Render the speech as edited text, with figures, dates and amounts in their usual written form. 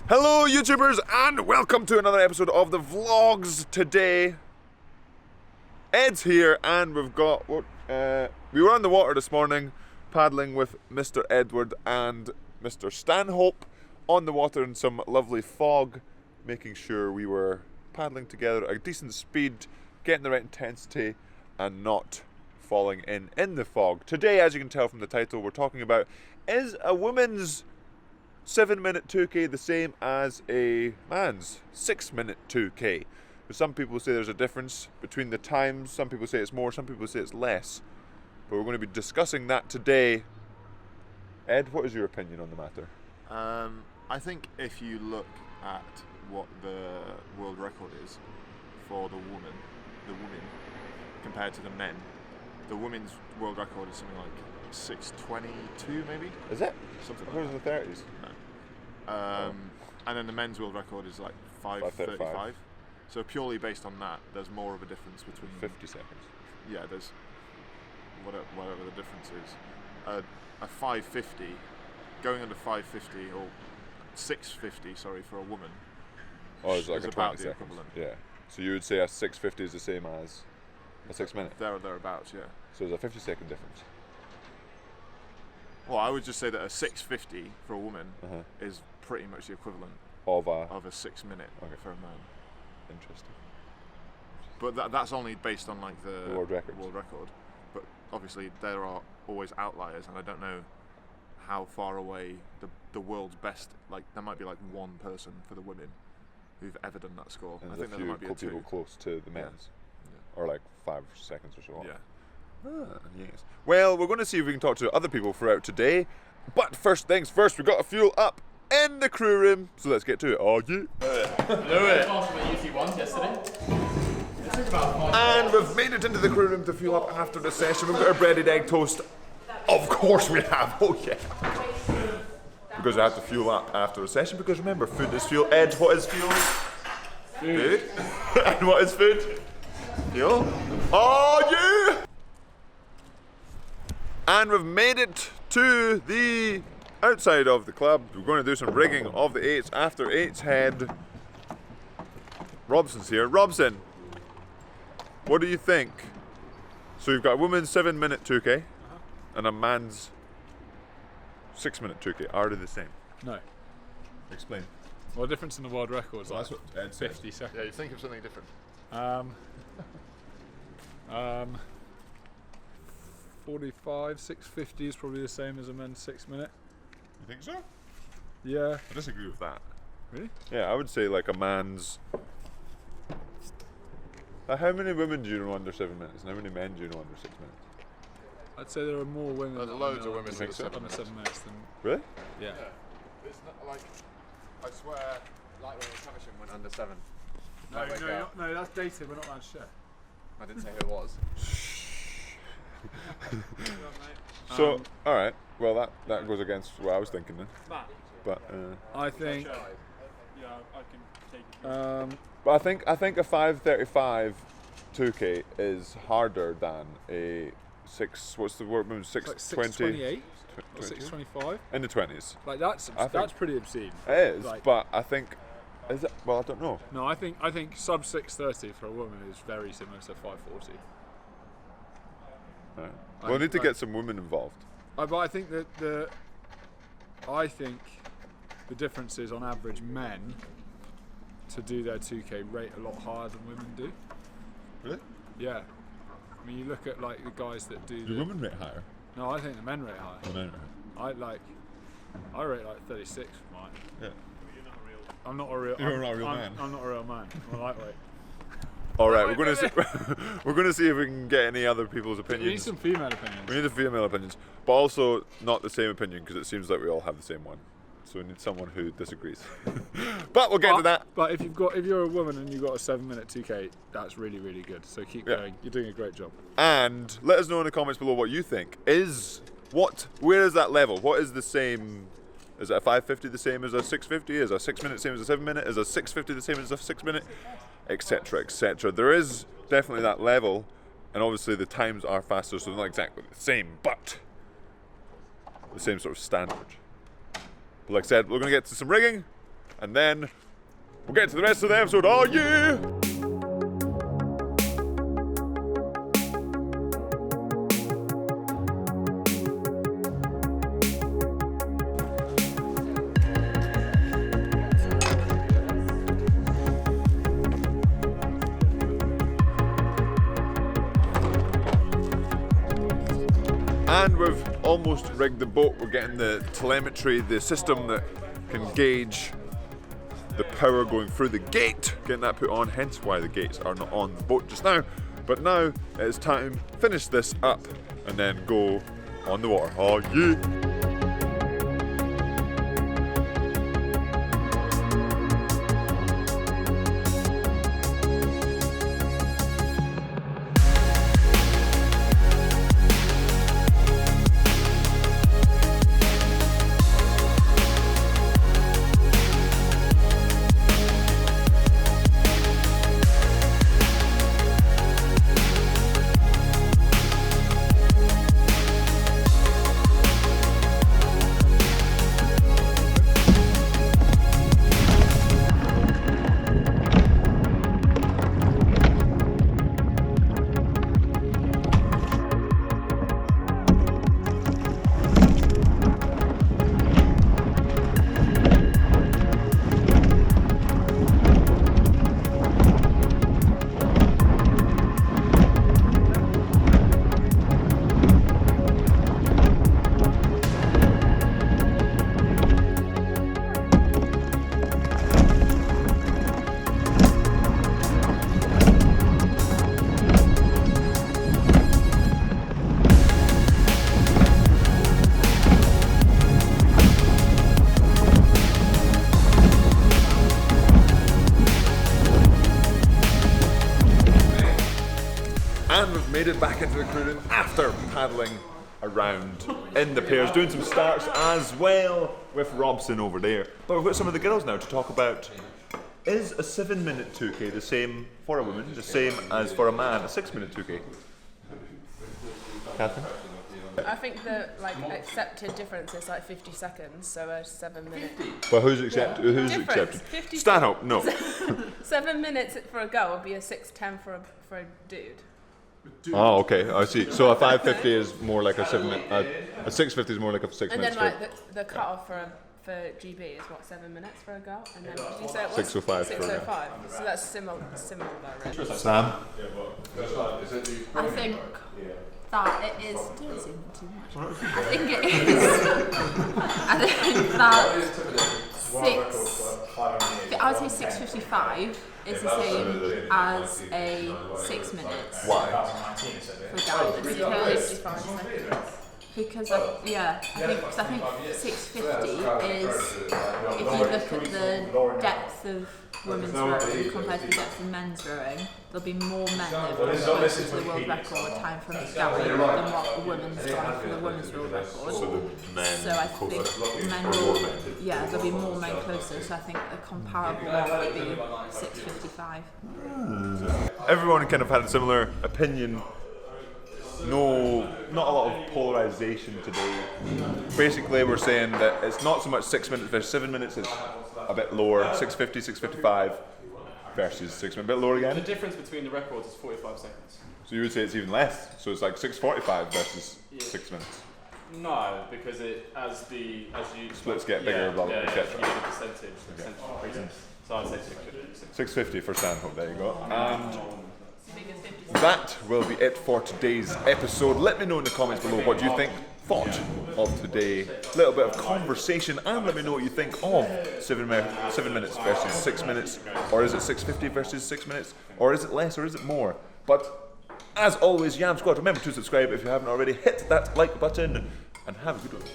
Hello YouTubers and welcome to another episode of the vlogs. Today Ed's here and we've got we were on the water this morning paddling with Mr. Edward and Mr. Stanhope on the water in some lovely fog, making sure we were paddling together at a decent speed, getting the right intensity and not falling in the fog. Today, as you can tell from the title, we're talking about, is a woman's 7-minute 2K the same as a man's 6-minute 2K? Some people say there's a difference between the times, some people say it's more, some people say it's less. But we're going to be discussing that today. Ed, what is your opinion on the matter? I think if you look at what the world record is for the woman compared to the men, the women's world record is something like 6:22 maybe? Is it? Something like that. In the 30s? No. And then the men's world record is like 5:35. So purely based on that, there's more of a difference between 50 seconds. Yeah, there's whatever the difference is. A 5:50, going under 5:50 or 6:50, sorry, for a woman. Oh, it's like is a about 20 the seconds. equivalent. Yeah. So you would say a 6:50 is the same as a 6-minute? Thereabouts, yeah. So there's a 50-second difference. Well, I would just say that a 6:50 for a woman is pretty much the equivalent of a 6-minute for a man. Interesting. But that's only based on like the world record. But obviously there are always outliers, and I don't know how far away the world's best. Like there might be like one person for the women who've ever done that score. And I think there might be a people two. close to the men's, or like 5 seconds or so. Yeah. Ah, yes. Well, we're going to see if we can talk to other people throughout today. But first things first, we've got to fuel up in the crew room. So let's get to it. Oh, yeah. And we've made it into the crew room to fuel up after the session. We've got our breaded egg toast. Of course we have. Oh, yeah. Because we have to fuel up after the session. Because remember, food is fuel. Ed, what is fuel? Food. And what is food? Fuel. Oh, yeah. And we've made it to the outside of the club. We're going to do some rigging of the 8s after 8's head. Robson's here. Robson, what do you think? So you've got a woman's 7-minute 2K and a man's 6-minute 2K. Are they the same? No. Explain. Well, the difference in the world record is Well, like that's what Ed said. 50 seconds. Yeah, you think of something different. 45, 650 is probably the same as a men's 6-minute. You think so? Yeah. I disagree with that. Really? Yeah, I would say like a man's... how many women do you know under 7 minutes and how many men do you know under 6 minutes? I'd say there are more women There's loads of women think so? under 7 minutes than... Really? Yeah. It's not like, I swear, Lightweight and Caversham went under 7. No, that's dated, we're not allowed to share. I didn't say who it was. So, all right. Well, that goes against what I was thinking then. But I think. but I think a 5:35 2K is harder than a 6. What's the word? 6:20. 6:28 or 6:25. In the 20s. Like that's pretty obscene. It is, Like- but I think. Is it? Well, I don't know. No, I think sub 6:30 for a woman is very similar to 5:40. Right. We'll need to get some women involved. But I think that the difference is on average men to do their 2K rate a lot higher than women do. Really? Yeah. I mean, you look at like the guys that do. Do women rate higher? No, I think the men rate higher. The men rate. I rate like 36 for mine. Yeah. I'm not a real. You're not a real man. I'm not a real man. I'm a lightweight. All right, we're going to see. We're going to see if we can get any other people's opinions. We need some female opinions. We need the female opinions, but also not the same opinion because it seems like we all have the same one. So we need someone who disagrees. But we'll get to that. But if you're a woman and you've got a 7-minute 2K, that's really, really good. So keep going. You're doing a great job. And let us know in the comments below what you think. Where is that level? What is the same? Is a 5:50 the same as a 6:50? Is a 6 minute same as a 7 minute? Is a 6:50 the same as a 6 minute? Etc. Etc. There is definitely that level, and obviously the times are faster, so they're not exactly the same, but the same sort of standard. But like I said, we're going to get to some rigging, and then we'll get to the rest of the episode. Oh yeah! And we've almost rigged the boat. We're getting the telemetry, the system that can gauge the power going through the gate, getting that put on, hence why the gates are not on the boat just now. But now it's time to finish this up and then go on the water. Oh yeah! And we've made it back into the crew room after paddling around in the pairs, doing some starts as well with Robson over there. But we've got some of the girls now to talk about, is a 7-minute 2K the same for a woman, the same as for a man, a 6-minute 2K? Catherine? I think the accepted difference is like 50 seconds, so a 7-minute. Well, who's accepted? Who's Difference, accepted? 50 Stanhope, no. 7 minutes for a girl would be a 6:10 for a dude. Oh, okay, I see. So a 5:50 is more like a 7-minute. A 6:50 is more like a 6 And minutes. then the cut off for GB is what, 7 minminutes for a girl, and then did you say it was 6:05 for a girl. 6:05. So that's similar really. Sam? I think that it is. Don't zoom in too much. I think it is. I think that I would say 6:55 is the same as a 6 minutes. Why? For guys because 55 seconds. Because I think 650 is, if you look at the depth of women's rowing compared to the depth of men's rowing, there'll be more men that have gone closer to the world record time from Gavin than what the women's gone for the women's world record. So I think men will, there'll be more men closer, so I think a comparable one would be 655. Everyone kind of had a similar opinion. No, not a lot of polarization today. Basically, we're saying that it's not so much 6 minutes versus 7 minutes, it's a bit lower, 650, 655 versus 6 minutes, a bit lower again. The difference between the records is 45 seconds. So you would say it's even less, so it's like 645 versus 6 minutes. No, because as you splits get bigger, blah blah, etc. You get a percentage increases. So I'd say 650. 650 for Stanhope, there you go. And that will be it for today's episode. Let me know in the comments below what you thought of today. A little bit of conversation, and let me know what you think of 7 minutes versus 6 minutes, or is it 650 versus 6 minutes, or is it less, or is it more? But as always, Yam Squad, remember to subscribe if you haven't already. Hit that like button, and have a good one.